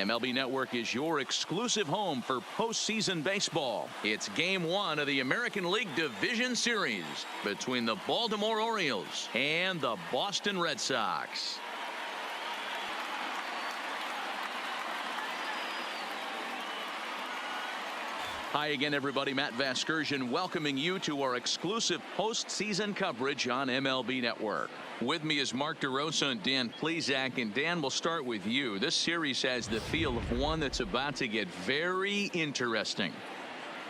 MLB Network is your exclusive home for postseason baseball. It's Game 1 of the American League Division Series between the Baltimore Orioles and the Boston Red Sox. Hi again, everybody. Matt Vasgersian welcoming you to our exclusive postseason coverage on MLB Network. With me is Mark DeRosa and Dan Plesac. And Dan, we'll start with you. This series has the feel of one that's about to get very interesting.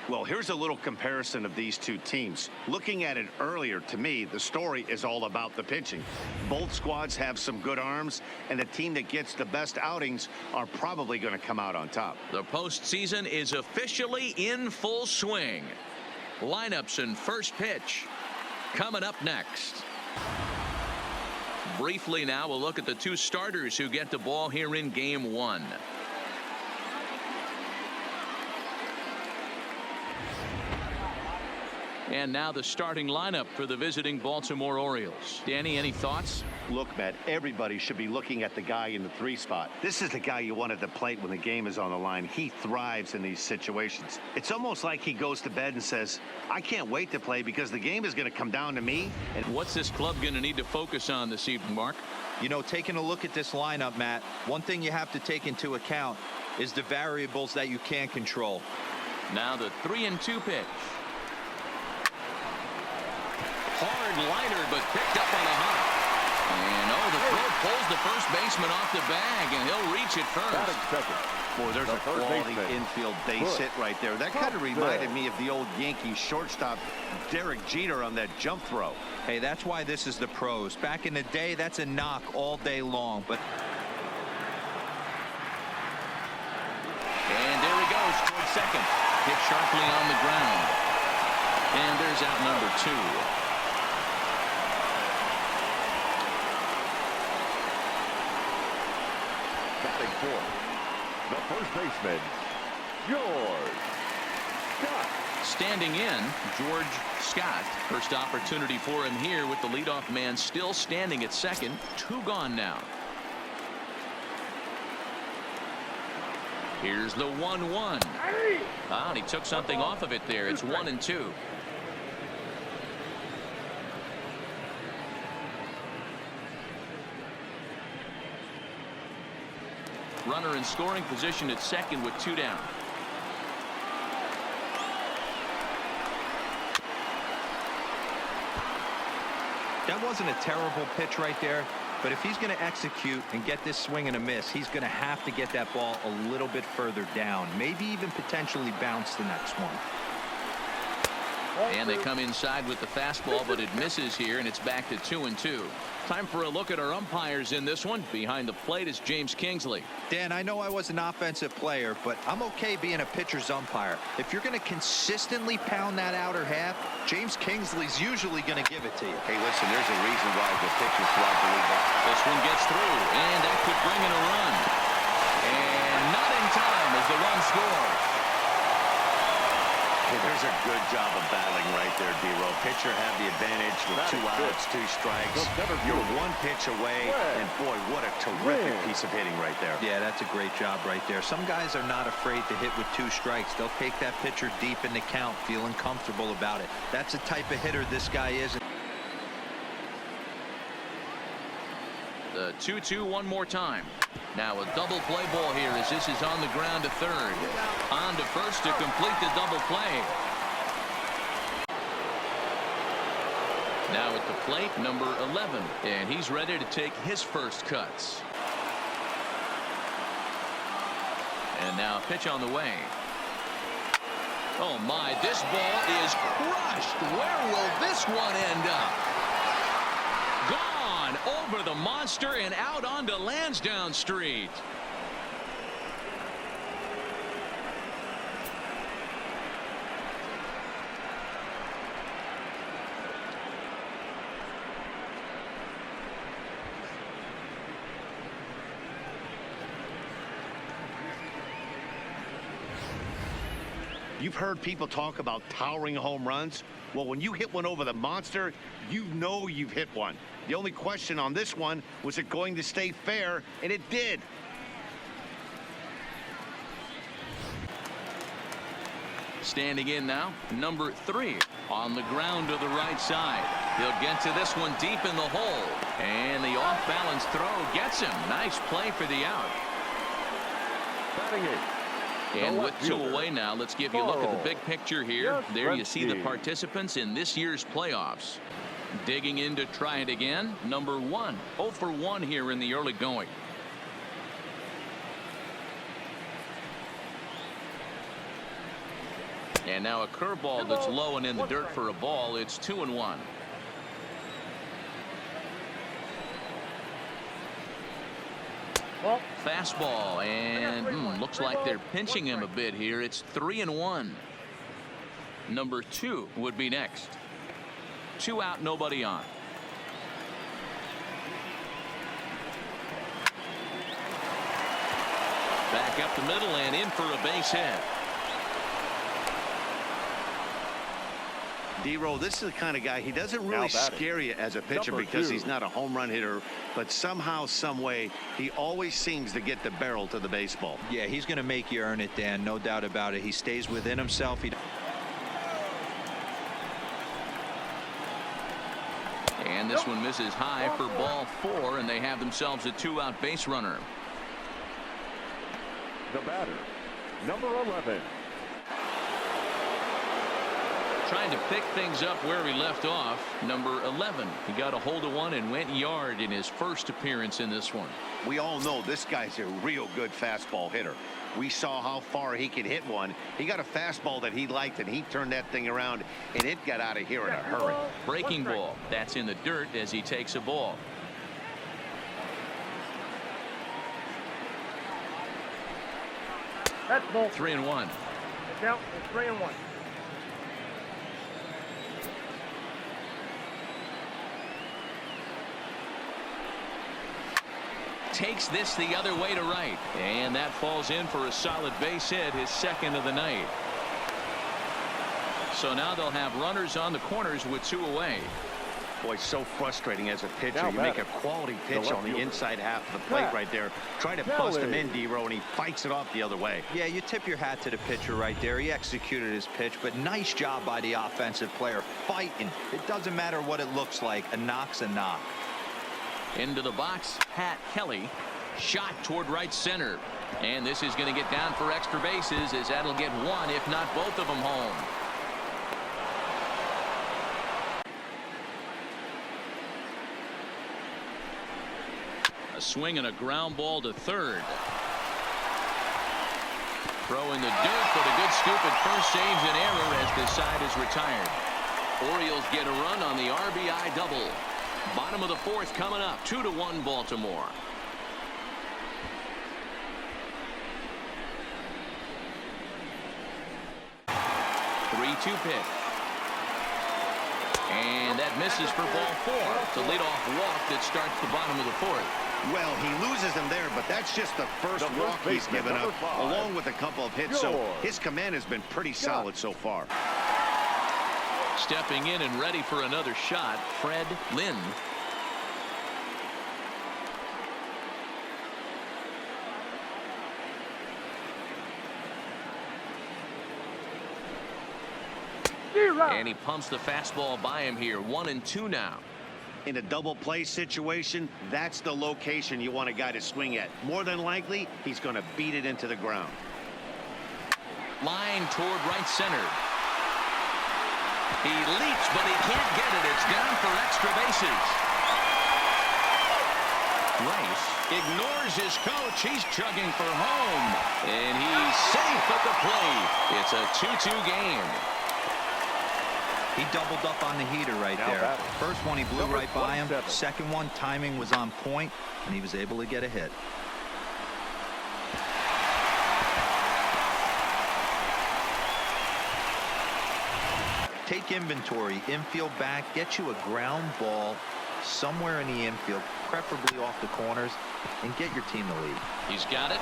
Well, here's a little comparison of these two teams. Looking at it earlier, to me, the story is all about the pitching. Both squads have some good arms, and the team that gets the best outings are probably going to come out on top. The postseason is officially in full swing. Lineups and first pitch coming up next. Briefly now, we'll look at the two starters who get the ball here in Game 1. And now the starting lineup for the visiting Baltimore Orioles. Danny, any thoughts? Look, Matt, everybody should be looking at the guy in the 3 spot. This is the guy you want at the plate when the game is on the line. He thrives in these situations. It's almost like he goes to bed and says, I can't wait to play because the game is going to come down to me. And what's this club going to need to focus on this evening, Mark? You know, taking a look at this lineup, Matt, one thing you have to take into account is the variables that you can't control. Now the 3-2 pitch. Hard liner, but picked up on a hop. And the throw pulls the first baseman off the bag, and he'll reach it first. Boy, there's a quality infield base hit right there. That kind of reminded me of the old Yankees shortstop Derek Jeter on that jump throw. Hey, that's why this is the pros. Back in the day, that's a knock all day long. But and there he goes towards second. Hit sharply on the ground. And there's out number 2. The first baseman, George Scott. Standing in, George Scott. First opportunity for him here with the leadoff man still standing at second. 2 gone now. Here's the 1-1. And he took something off of it there. It's 1-2. Runner in scoring position at second with 2 down. that wasn't a terrible pitch right there. But if he's going to execute and get this swing and a miss, he's going to have to get that ball a little bit further down. Maybe even potentially bounce the next one. And they come inside with the fastball, but it misses here, and it's back to 2-2. Time for a look at our umpires in this one. Behind the plate is James Kingsley. Dan, I know I was an offensive player, but I'm okay being a pitcher's umpire. If you're going to consistently pound that outer half, James Kingsley's usually going to give it to you. Hey, listen, there's a reason why the pitchers throughout the league. This one gets through, and that could bring in a run. And not in time as the run scores. Hey, there's a good job of battling right there, D-Row. Pitcher had the advantage with 2 outs, 2 strikes. You're 1 pitch away, and boy, what a terrific piece of hitting right there. Yeah, that's a great job right there. Some guys are not afraid to hit with 2 strikes. They'll take that pitcher deep in the count, feeling comfortable about it. That's the type of hitter this guy is. The 2-2 one more time. Now a double play ball here as this is on the ground to third. On to first to complete the double play. Now at the plate, number 11, and he's ready to take his first cuts. And now a pitch on the way. Oh my, this ball is crushed. Where will this one end up? Gone over the monster and out onto Lansdowne Street. You've heard people talk about towering home runs. Well, when you hit one over the monster, you know you've hit one. The only question on this one was it going to stay fair, and it did. Standing in now, number 3 on the ground to the right side. He'll get to this one deep in the hole, and the off-balance throw gets him. Nice play for the out. Batting 8. And with 2 away now, let's give you a look at the big picture here. There you see the participants in this year's playoffs. Digging in to try it again, number 1. 0 for 1 here in the early going. And now a curveball that's low and in the dirt for a ball. It's 2-1. Fastball, and looks like they're pinching him a bit here. It's 3-1. Number 2 would be next. 2 out, nobody on. Back up the middle and in for a base hit. D-Roll, this is the kind of guy, he doesn't really scare you as a pitcher because he's not a home run hitter, but somehow, some way, he always seems to get the barrel to the baseball. Yeah, he's going to make you earn it, Dan. No doubt about it. He stays within himself. And this one misses high for ball 4, and they have themselves a 2-out base runner. The batter, number 11. Trying to pick things up where he left off. Number 11. He got a hold of one and went yard in his first appearance in this one. We all know this guy's a real good fastball hitter. We saw how far he could hit one. He got a fastball that he liked, and he turned that thing around, and it got out of here in a hurry. Breaking ball. That's in the dirt as he takes a ball. That's ball. 3-1. Now it's 3-1. Takes this the other way to right, and that falls in for a solid base hit, his second of the night. So now they'll have runners on the corners with 2 away. Boy, so frustrating as a pitcher. You make a quality pitch on the inside half of the plate right there. Try to bust him in, D-Row, and he fights it off the other way. Yeah, you tip your hat to the pitcher right there. He executed his pitch, but nice job by the offensive player fighting. It doesn't matter what it looks like. A knock's a knock. Into the box, Pat Kelly. Shot toward right center. And this is going to get down for extra bases, as that'll get 1, if not both of them, home. A swing and a ground ball to third. Throw in the dirt, but a good scoop at first saves an error as this side is retired. Orioles get a run on the RBI double. Bottom of the 4th coming up. 2-1 Baltimore. Three-two pitch. And that misses for ball 4. It's a leadoff walk that starts the bottom of the 4th. Well, he loses him there, but that's just the first walk he's given up, along with a couple of hits. So his command has been pretty solid so far. Stepping in and ready for another shot, Fred Lynn. And he pumps the fastball by him here. 1-2 now. In a double play situation, that's the location you want a guy to swing at. More than likely, he's going to beat it into the ground. Line toward right center. He leaps, but he can't get it. It's down for extra bases. Rice ignores his coach. He's chugging for home. And he's safe at the plate. It's a 2-2 game. He doubled up on the heater right there. First one he blew right by him. Second one, timing was on point, and he was able to get a hit. Take inventory, infield back, get you a ground ball somewhere in the infield, preferably off the corners, and get your team the lead. He's got it.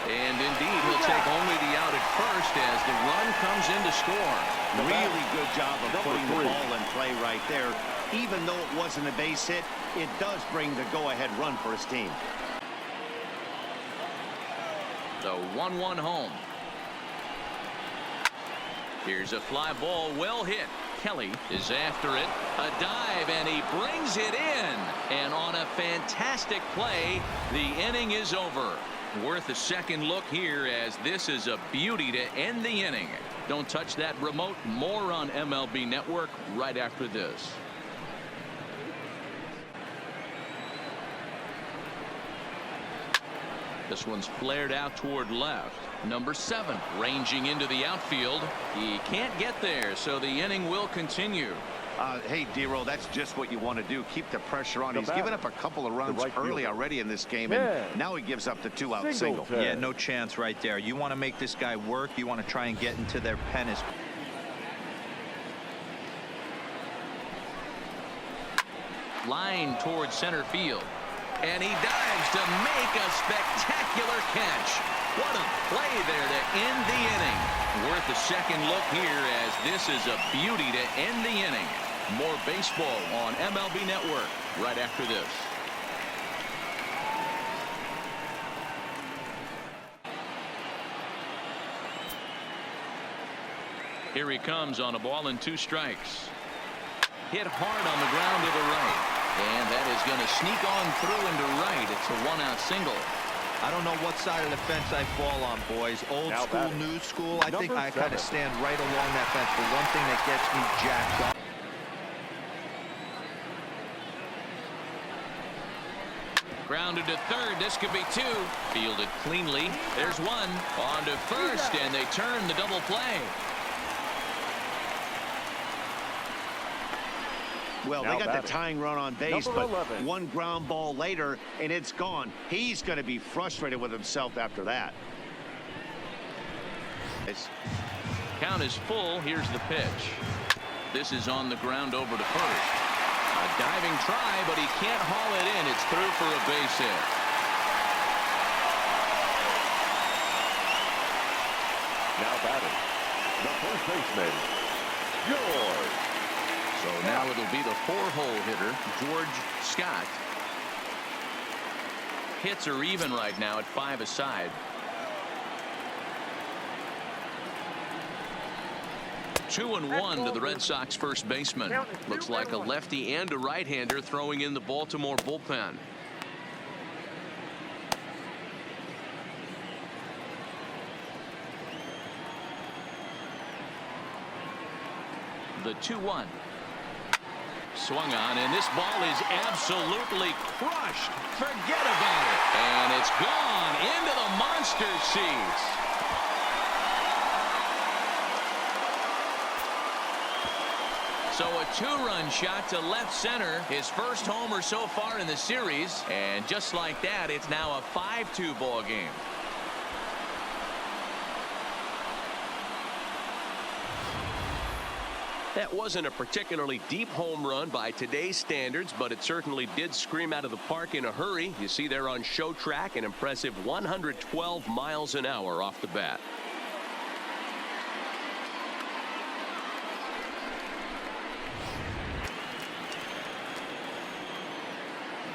And indeed, he'll take only the out at first as the run comes in to score. Really good job of putting the ball in play right there. Even though it wasn't a base hit, it does bring the go-ahead run for his team. The 1-1 home. Here's a fly ball, well hit. Kelly is after it. A dive, and he brings it in. And on a fantastic play, the inning is over. Worth a second look here, as this is a beauty to end the inning. Don't touch that remote. More on MLB Network right after this. This one's flared out toward left. Number 7 ranging into the outfield. He can't get there, so the inning will continue. Hey, D-Roll, that's just what you want to do. Keep the pressure on. He's given up a couple of runs early already in this game, and now he gives up the 2-out single. Yeah, no chance right there. You want to make this guy work. You want to try and get into their pen. Line towards center field. And he dives to make a spectacular catch. What a play there to end the inning. Worth a second look here, as this is a beauty to end the inning. More baseball on MLB Network right after this. Here he comes on a ball and 2 strikes. Hit hard on the ground to the right. And that is going to sneak on through into right. It's a 1-out single. I don't know what side of the fence I fall on, boys. Old school, new school. I think I kind of stand right along that fence. The one thing that gets me jacked up. Grounded to third. This could be 2. Fielded cleanly. There's 1. On to first, and they turn the double play. Well, they got the tying run on base, but 1 ground ball later, and it's gone. He's going to be frustrated with himself after that. Count is full. Here's the pitch. This is on the ground over to first. A diving try, but he can't haul it in. It's through for a base hit. Now batting, the first baseman, George. So now it'll be the 4-hole hitter, George Scott. Hits are even right now at 5 aside. 2-1 to the Red Sox first baseman. Looks like a lefty and a right-hander throwing in the Baltimore bullpen. The 2-1. Swung on, and this ball is absolutely crushed. Forget about it. And it's gone into the monster seats. So a 2-run shot to left center. His first homer so far in the series. And just like that, it's now a 5-2 ball game. That wasn't a particularly deep home run by today's standards, but it certainly did scream out of the park in a hurry. You see there on show track an impressive 112 miles an hour off the bat.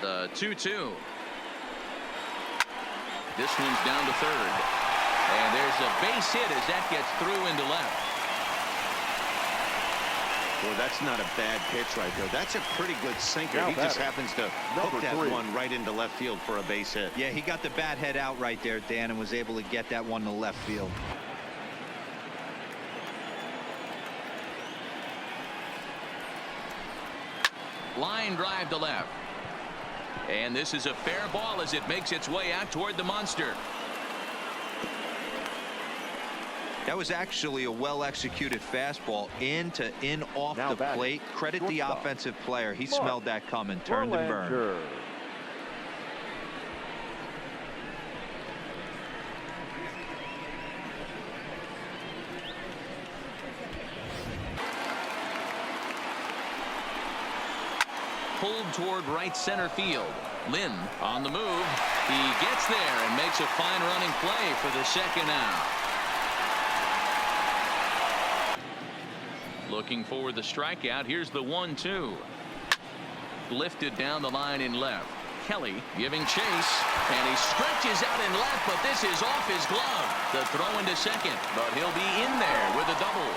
The 2-2. This one's down to third. And there's a base hit as that gets through into left. Boy, that's not a bad pitch right there. That's a pretty good sinker. He just happens to hook that one right into left field for a base hit. Yeah, he got the bat head out right there, Dan, and was able to get that one to left field. Line drive to left. And this is a fair ball as it makes its way out toward the monster. That was actually a well-executed fastball in off the plate. Credit the offensive player. He smelled that coming. Turned and burned. Pulled toward right center field. Lynn on the move. He gets there and makes a fine running play for the second out. Looking for the strikeout. Here's the 1-2. Lifted down the line in left. Kelly giving chase, and he stretches out in left, but this is off his glove. The throw into second, but he'll be in there with a double.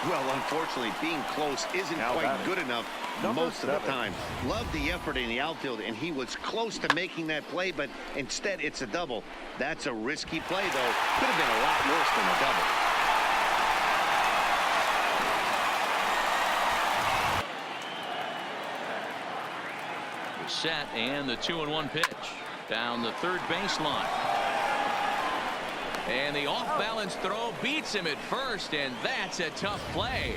Well, unfortunately, being close isn't quite good enough most of the time. Love the effort in the outfield, and he was close to making that play, but instead it's a double. That's a risky play, though. Could have been a lot worse than a double. Set, and the 2-1 pitch down the third baseline. And the off-balance throw beats him at first, and that's a tough play.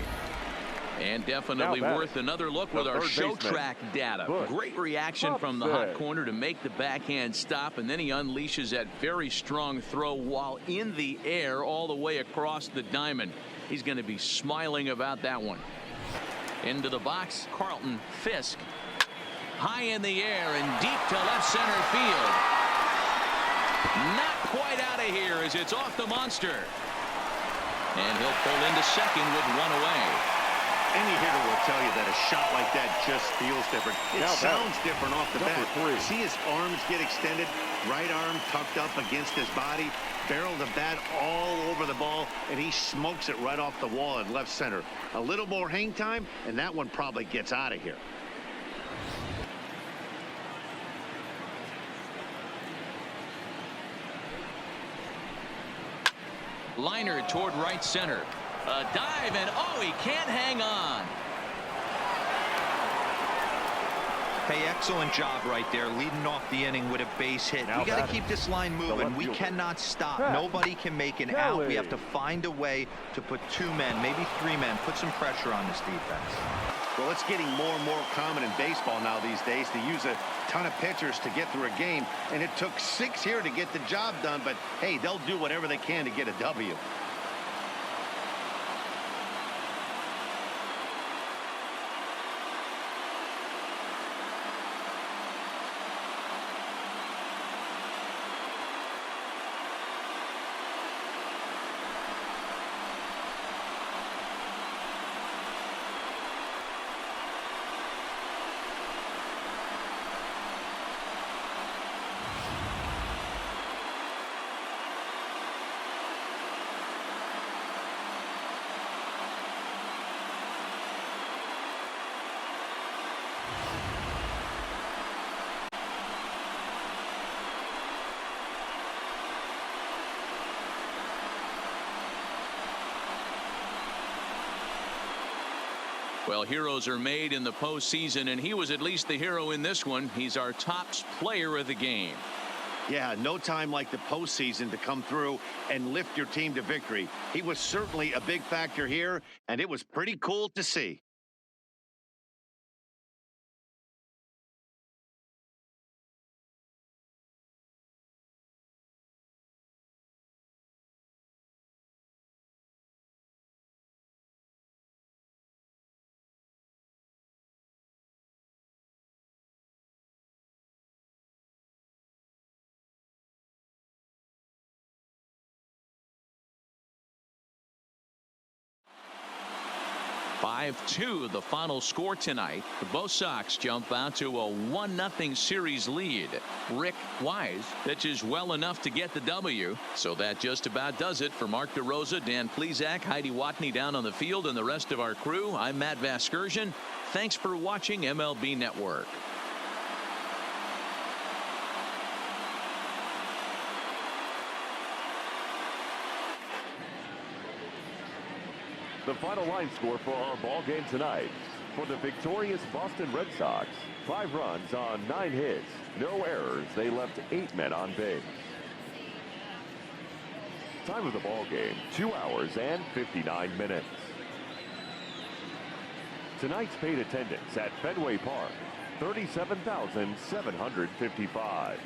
And definitely worth another look with our show track data. Great reaction from the hot corner to make the backhand stop, and then he unleashes that very strong throw while in the air all the way across the diamond. He's going to be smiling about that one. Into the box, Carlton Fisk. High in the air and deep to left center field. Not quite out of here as it's off the monster. And he'll pull into second with one away. Any hitter will tell you that a shot like that just feels different. It sounds different off the bat. See his arms get extended, right arm tucked up against his body, barrel the bat all over the ball, and he smokes it right off the wall in left center. A little more hang time, and that one probably gets out of here. Liner toward right center. A dive, and oh, he can't hang on. Hey, excellent job right there, leading off the inning with a base hit. We got to keep this line moving. We cannot stop. Nobody can make an out. We have to find a way to put 2 men, maybe 3 men, put some pressure on this defense. Well, it's getting more and more common in baseball now these days to use a ton of pitchers to get through a game, and it took 6 here to get the job done, but hey, they'll do whatever they can to get a W. Well, heroes are made in the postseason, and he was at least the hero in this one. He's our top player of the game. Yeah, no time like the postseason to come through and lift your team to victory. He was certainly a big factor here, and it was pretty cool to see. (5-2) the final score tonight. The Bo Sox jump out to a 1-0 series lead. Rick Wise pitches well enough to get the W. So that just about does it for Mark DeRosa, Dan Plesac, Heidi Watney down on the field, and the rest of our crew. I'm Matt Vasgersian. Thanks for watching MLB Network. The final line score for our ball game tonight. For the victorious Boston Red Sox, 5 runs on 9 hits, no errors. They left 8 men on base. Time of the ball game, 2 hours and 59 minutes. Tonight's paid attendance at Fenway Park, 37,755.